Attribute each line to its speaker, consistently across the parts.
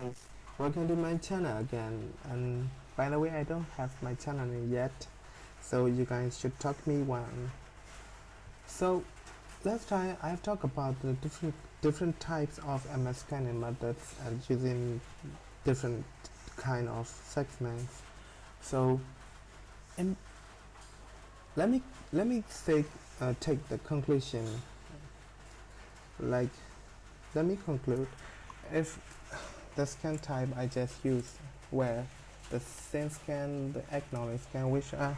Speaker 1: guys, welcome to my channel again. And by the way, I don't have my channel name yet, so you guys should talk me one. So last time I've talked about the different types of MS scanning methods and using different kind of segments. So in, let me take the conclusion. Like, let me conclude. If the scan type I just used were the send scan, the acknowledge scan, which are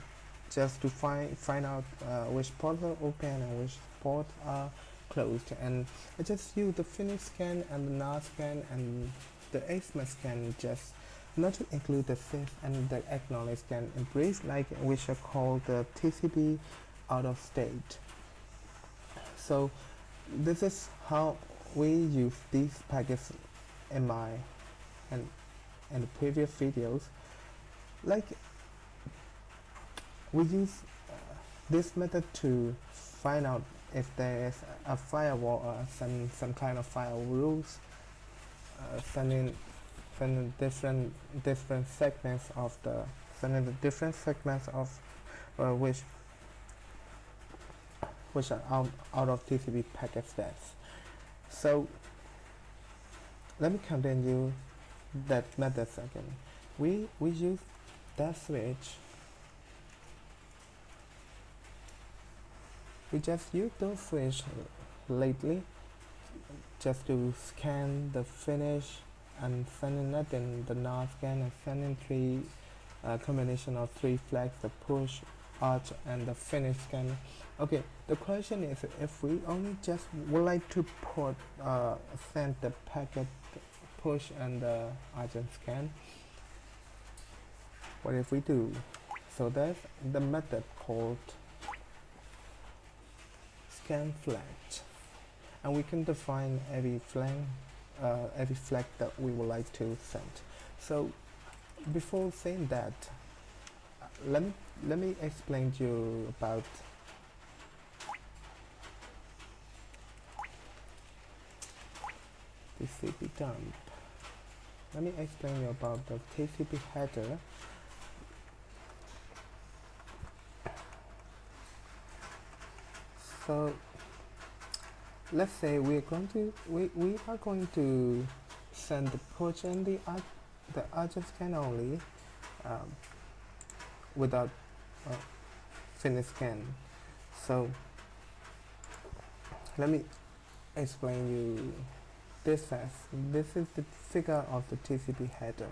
Speaker 1: just to find out which ports are open and which ports are closed, and I just use the finish scan and the null scan and the asymmetric scan, just not to include the send and the acknowledge scan in brief, like which are called the TCP out of state. So this is how we use these packets in my and in the previous videos. Like, we use this method to find out if there is a firewall or some kind of firewall rules, sending different segments of the which are out of TCP packet stacks. So let me continue that method again. We use that switch. We just use those switch lately just to scan the finish and sending nothing, the null scan, and sending combination of three flags: the push, arch, and the finish scan. Okay, the question is, if we only just would like to send the packet push and the arch and scan, what if we do? So that's the method called scan flag, and we can define every flag that we would like to send. So before saying that, let me explain to you about TCP dump. Let me explain you about the TCP header. So let's say we are going to send the push and the arch scan only, without finish scan. So let me explain you this as this is the figure of the TCP header.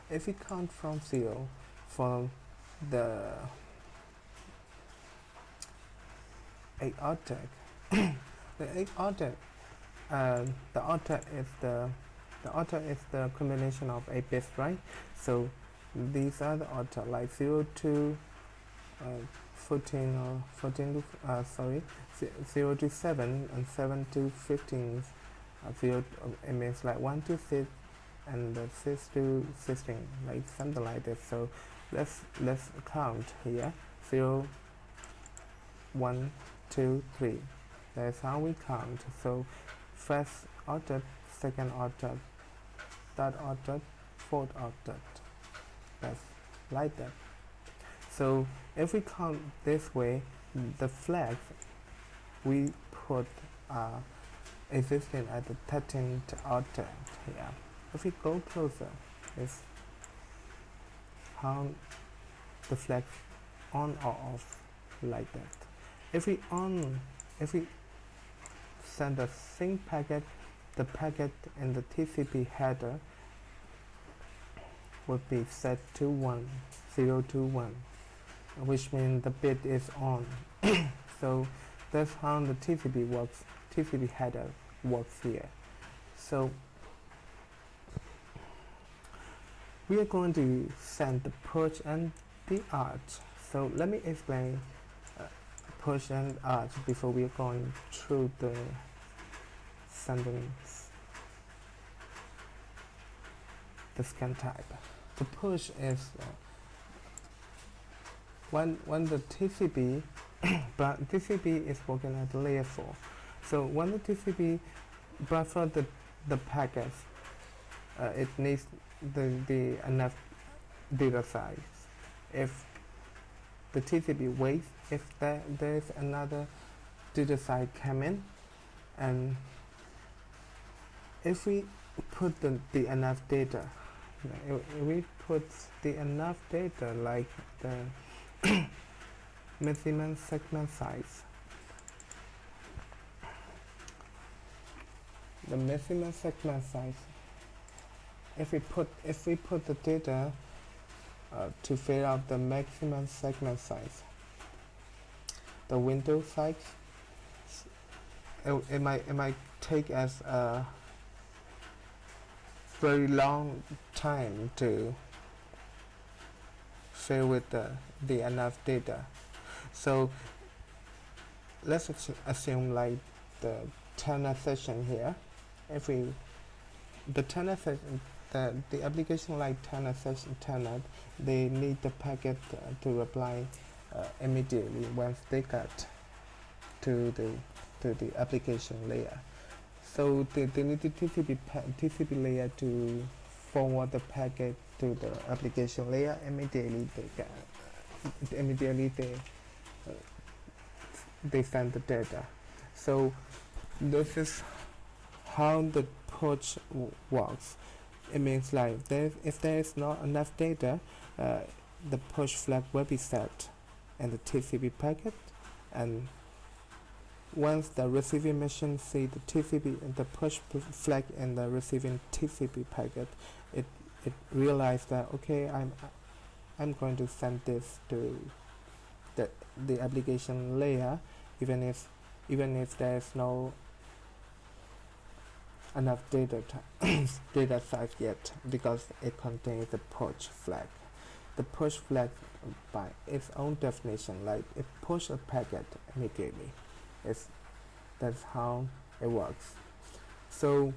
Speaker 1: If we count from 0 for the 8 object, the 8 object, the object is the combination of 8 bits, right? So these are the objects like 0 to 14 or 14 to 0 to 7 and 7 to 15. 0 it means like 1 to 6 and 6 to 16, like something like this. So let's count here: 0, 1, 2, 3. That's how we count. So first object, second object, third object, fourth object. That's like that. So if we count this way, the flags we put are existing at the 13th object here. If we go closer, it's how the flags on or off, like that. If we send a sync packet, the packet in the TCP header would be set to 1, 0 to 1, which means the bit is on. So that's how the TCP header works here. So we are going to send the push and the arch. So let me explain push and arch before we are going through the sending the scan type. The push is when the TCP but TCP is working at layer 4. So when the TCP buffer the packets it needs the enough data size. If the TCP waits, if there's another data size come in, and if we put the enough data, if we put the enough data like the maximum segment size, the maximum segment size, if we put the data to figure out the maximum segment size, the window size, it might take us a very long time to fill with the enough data. So let's assume like the tenor session here. If we the tenor session, the application like tenor session tenor, they need the packet to reply immediately once they got to the application layer. So they need the TCP layer to forward the packet to the application layer immediately. They send the data. So this is how the push works. It means like if there is not enough data, the push flag will be set in the TCP packet, and once the receiving machine see the push flag in the receiving TCP packet, it realizes that okay, I'm going to send this to the application layer, even if there is no enough data size yet, because it contains the push flag. The push flag, by its own definition, like it pushes a packet immediately. That's how it works. So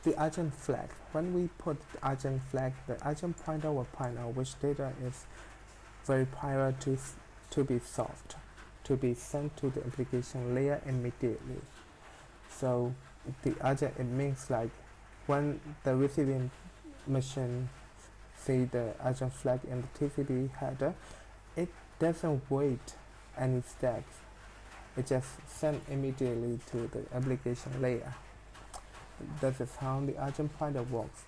Speaker 1: the agent flag, when we put the agent flag, the agent pointer will point out which data is very prior to be solved, to be sent to the application layer immediately. So the agent, it means like when the receiving machine see the agent flag in the TCP header, it doesn't wait any steps. It just sent immediately to the application layer. That is how the agent pointer works.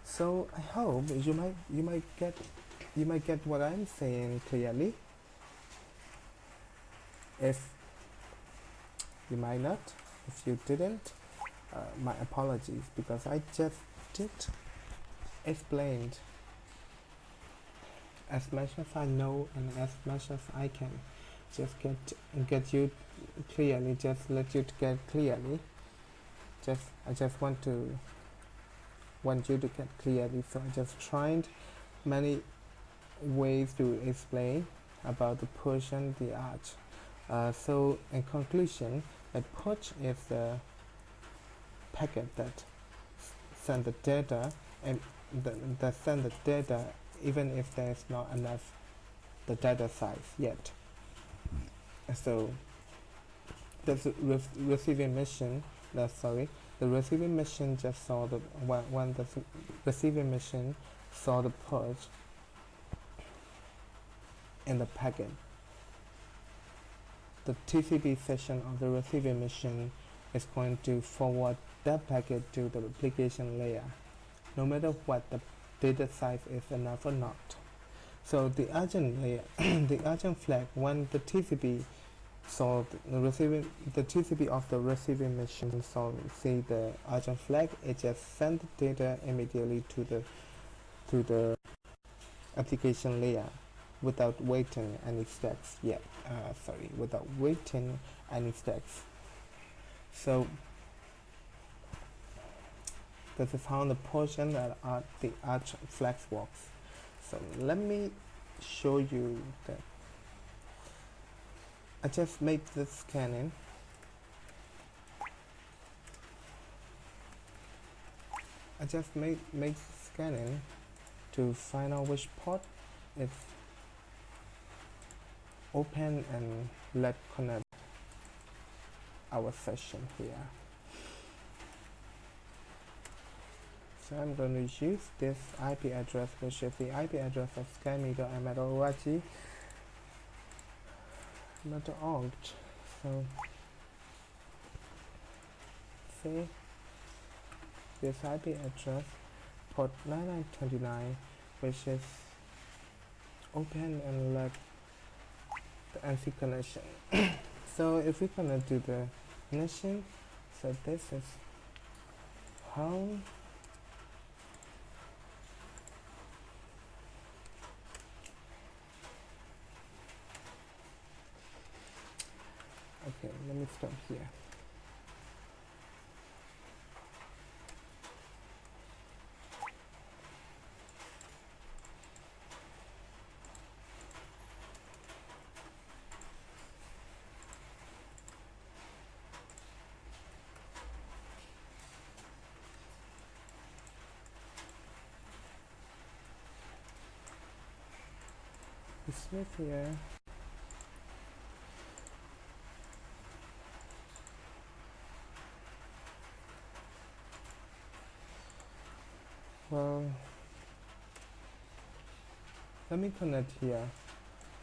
Speaker 1: So I hope you might get what I'm saying clearly. If you might not, if you didn't, my apologies, because I just did explained as much as I know and as much as I can. Just get you clearly. Just let you to get clearly. I just want you to get clearly. So I just tried many ways to explain about the push and the arch. So in conclusion, the push is the packet that send the data, and that send the data even if there is not enough the data size yet. So the receiving machine, the receiving machine just saw the when the receiving machine saw the push in the packet, the TCP session of the receiving machine is going to forward that packet to the application layer, no matter what the data size is enough or not. So the agent layer, the agent flag, when the TCP saw the TCP of the receiving machine see the agent flag, it just sent the data immediately to the application layer without waiting any steps yet. Without waiting any steps. So this is how the push and the arch flags works. So let me show you that. I just made this scanning. I just made scanning to find out which port is open and let connect our session here. So I'm going to use this IP address, which is the IP address of scanme.m.org. .org. So say this IP address port 9929, which is open and let the NC connection. So if we're gonna do the connection, so this is home. Okay, let me stop here. It's with here. Well, let me connect here.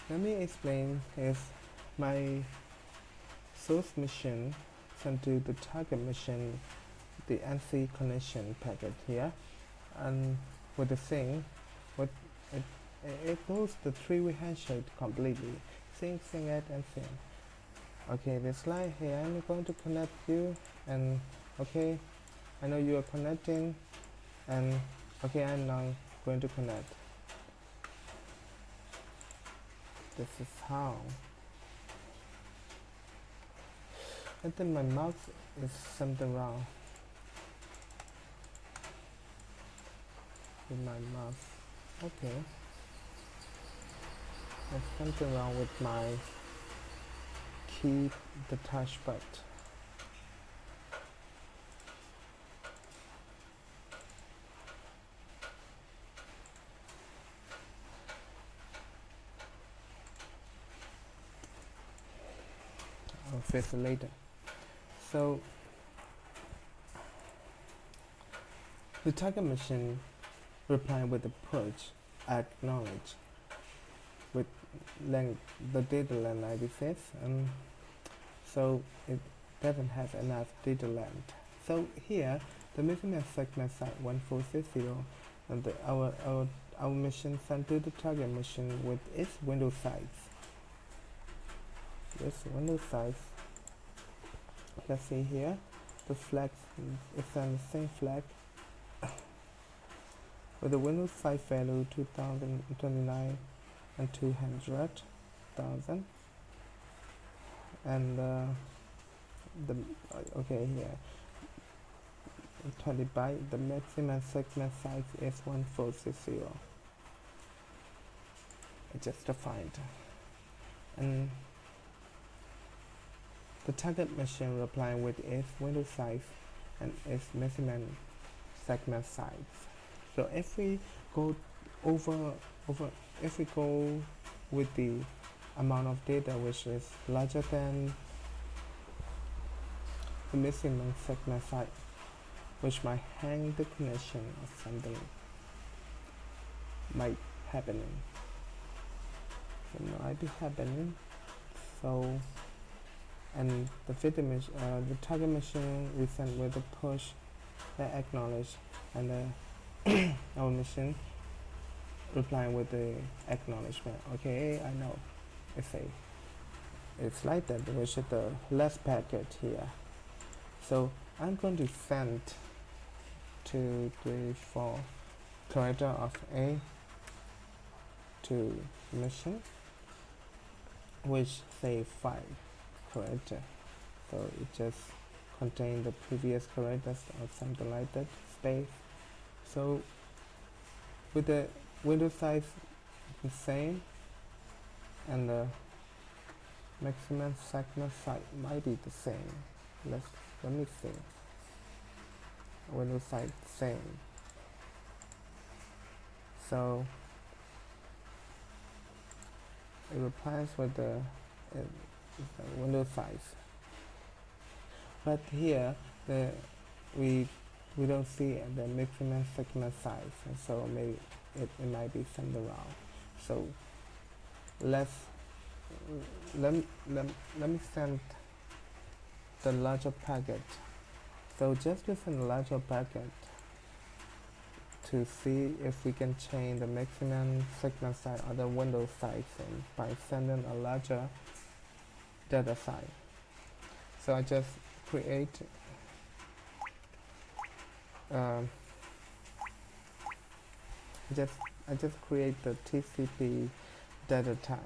Speaker 1: Let me explain is my source machine sent to the target machine the NC connection packet here, and with the thing, what it goes the three-way handshake completely. Sing, it, and sing. Okay, this line here, I'm going to connect you, and okay, I know you are connecting, and okay, I'm now going to connect. This is how. I think my mouse is something wrong with my mouse. Okay. There's something wrong with my key, the touchpad. I'll fix it later. So the target machine reply with the push acknowledge with the data length 96, and so it doesn't have enough data length. So here the measurement segment site 1460, and our machine sent to the target machine with its window size. This window size, let's see here, the flag is on the same flag with the window size value 2029 and 200,000, and the okay here 20 byte. The maximum segment size is 1460. I just defined, and the target machine replying with its window size and its maximum segment size. So if we go if we go with the amount of data which is larger than the maximum segment size, which might hang the connection or something might happening. So might be happening. So and the target machine we send with the push that acknowledge, and our machine replying with the acknowledgement. Okay, I know. It's like that, which is the last packet here. So I'm going to send 2, 3, 4 character of A to machine, which say 5 character. So it just contain the previous characters or something like that, space. So with the window size the same, and the maximum segment size might be the same. Let me see. Window size same. So it replies with the window size. But here we we don't see the maximum segment size, and so maybe it might be sent around. So let's let, let, let me send the larger packet. So just to send a larger packet to see if we can change the maximum segment size or the window size by sending a larger data size. So I just create I just create the TCP data type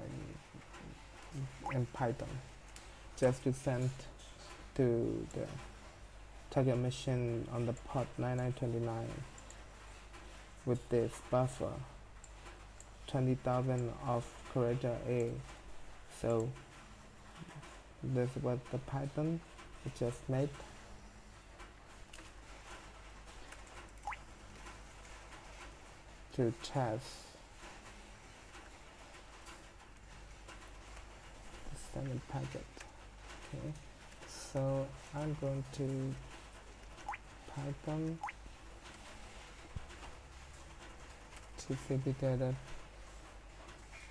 Speaker 1: in Python just to send to the target machine on the port 9929 with this buffer 20,000 of character A. So this was the Python we just made. To test the standard packet. Okay, so I'm going to Python TCP data.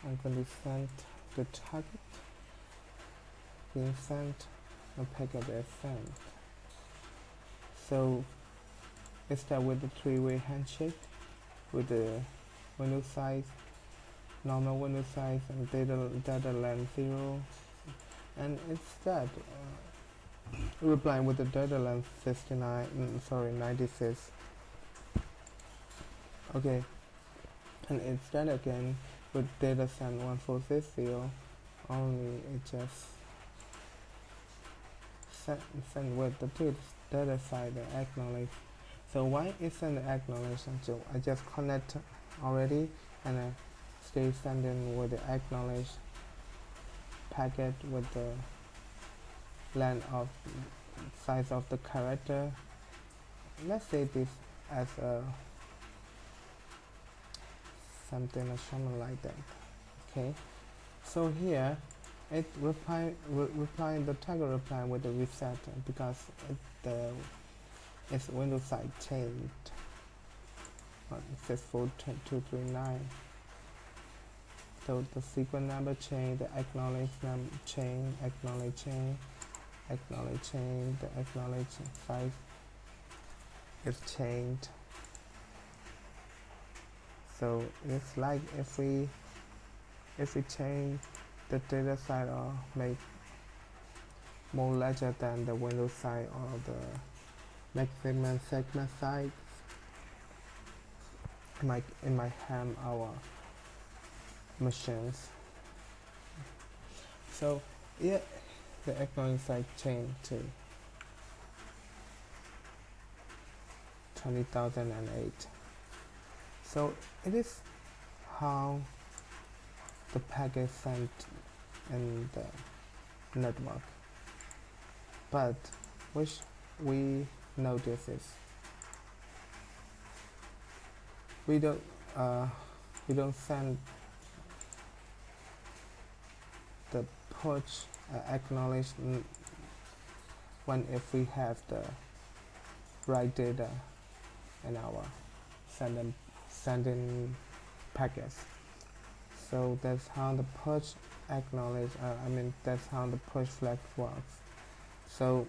Speaker 1: I'm going to send the target being sent, the packet is sent. So it starts with the three-way handshake with the window size, normal window size, and data length 0, and instead replying with the data length 96. Okay, and instead again with data send 1460, only it just send with the data side and acknowledge. So why isn't the acknowledgement? So I just connect already and I stay sending with the acknowledge packet with the length of size of the character. Let's say this as a something like that. Okay. So here it replying the target reply with the reset because its window size changed. It says 4239. So the sequence number change, the acknowledge number change, acknowledge change, acknowledge change, the acknowledge size is changed. So it's like if we change the data size or make more larger than the window size or the maximum segment size, it might harm our machines. So yeah, the acknowledge size changed to 20,008. So it is how the packet sent in the network. But which we notice is we don't send the push acknowledge when if we have the right data in our sending packets. So that's how the push acknowledge. That's how the push flag works. So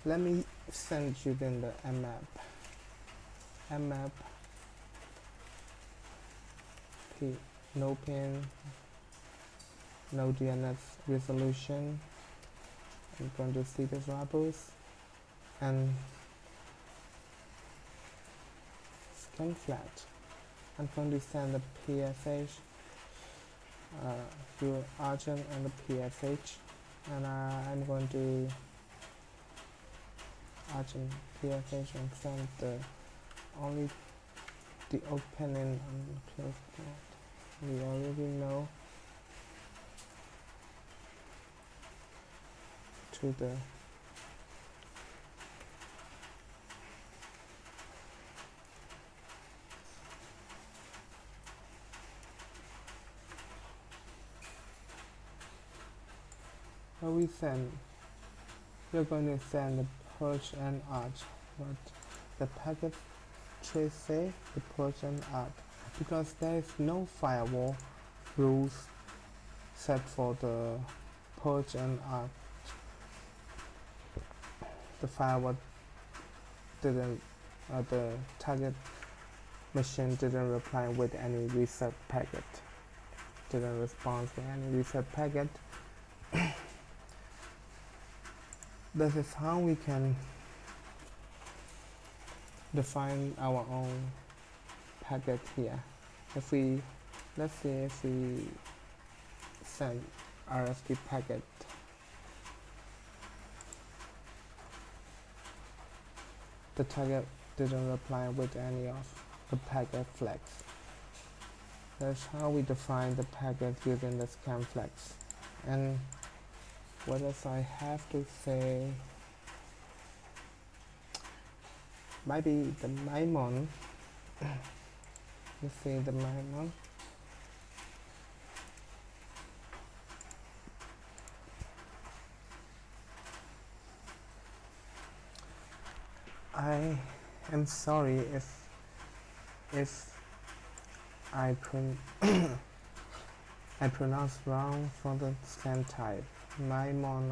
Speaker 1: let me send you then the mmap no pin, no DNS resolution. I'm going to see the variables and scan flat. I'm going to send the PSH, your agent and the PSH, and I'm going to agent PSH and send the only the opening and close port. We already know to the we send we're going to send the purge and urg. What the packet trace say, the purge and urg, because there is no firewall rules set for the purge and urg. The firewall didn't, the target machine didn't reply with any reset packet, didn't respond to any reset packet. This is how we can define our own packet here. If we, let's say if we send RFQ packet, the target didn't reply with any of the packet flags. That's how we define the packet using the scan flags. And what else I have to say? Maybe the Maimon. Let's see the Maimon. I am sorry if I I pronounce wrong for the scan type. Maimon,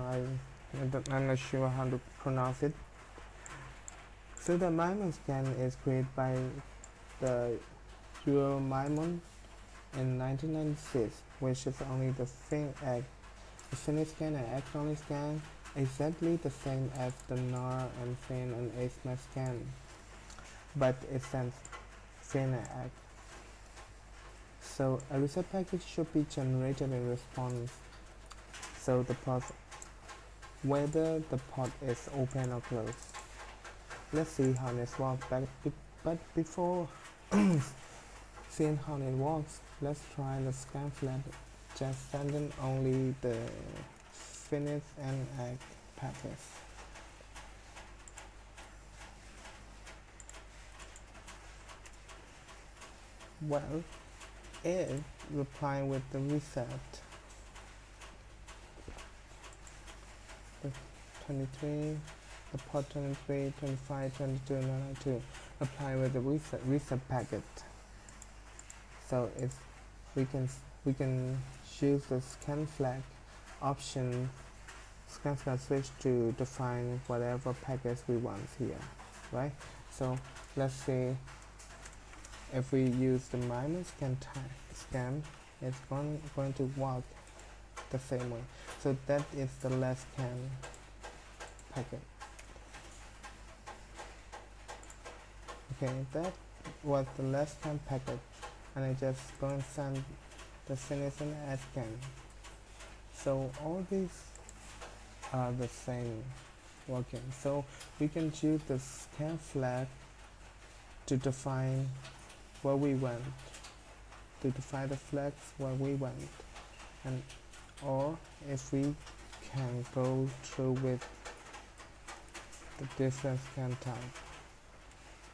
Speaker 1: I'm not sure how to pronounce it. So the Maimon scan is created by the Euro Maimon in 1996, which is only the same as the Finnish scan and electronic scan, exactly the same as the NAR and FIN and ASMAT scan, but it sends FIN and ACK. So a reset packet should be generated in response. So the port, whether the port is open or closed. Let's see how this works. But before seeing how it works, let's try the scan flag. Just sending only the Finnish and ACK packets. Well, it reply with the reset. The 23, the port 23, 25, 22, 92 apply with the reset packet. So if we can choose the scan flag option, scan flag switch to define whatever packets we want here, right? So let's say if we use the minus scan, it's going to work the same way. So that is the last scan packet. Okay, that was the last scan packet, and I just go and send the Finnish and ACK scan. So all these are the same working. So we can choose the scan flag to define where we want, to define the flags where we want, and or if we can go through with the different scan type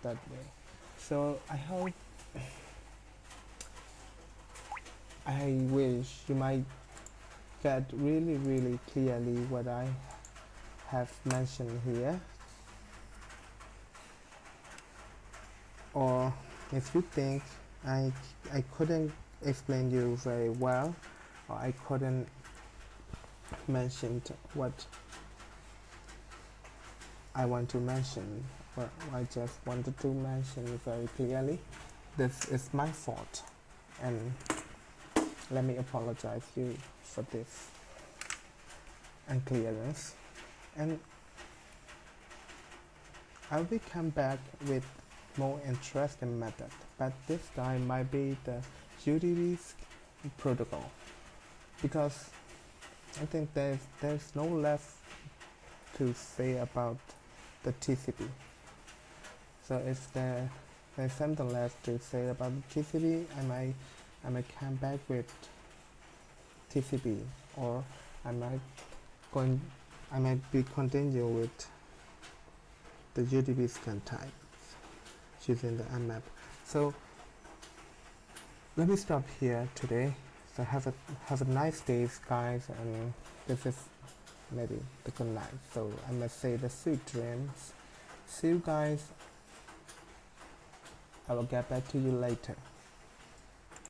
Speaker 1: that way. So I wish you might get really clearly what I have mentioned here, or if you think I couldn't explain you very well, or I couldn't mention what I want to mention, or I just wanted to mention very clearly, this is my fault, and let me apologize you for this unclearness, and I will come back with more interesting method, but this time might be the UDP protocol, because I think there's no left to say about the TCP. So if there's something left to say about the TCP, I might come back with TCP, or I might be continue with the UDP scan type using the mmap. So let me stop here today. So have a nice day, guys, and this is maybe the good night. So I must say the sweet dreams. See you guys. I will get back to you later.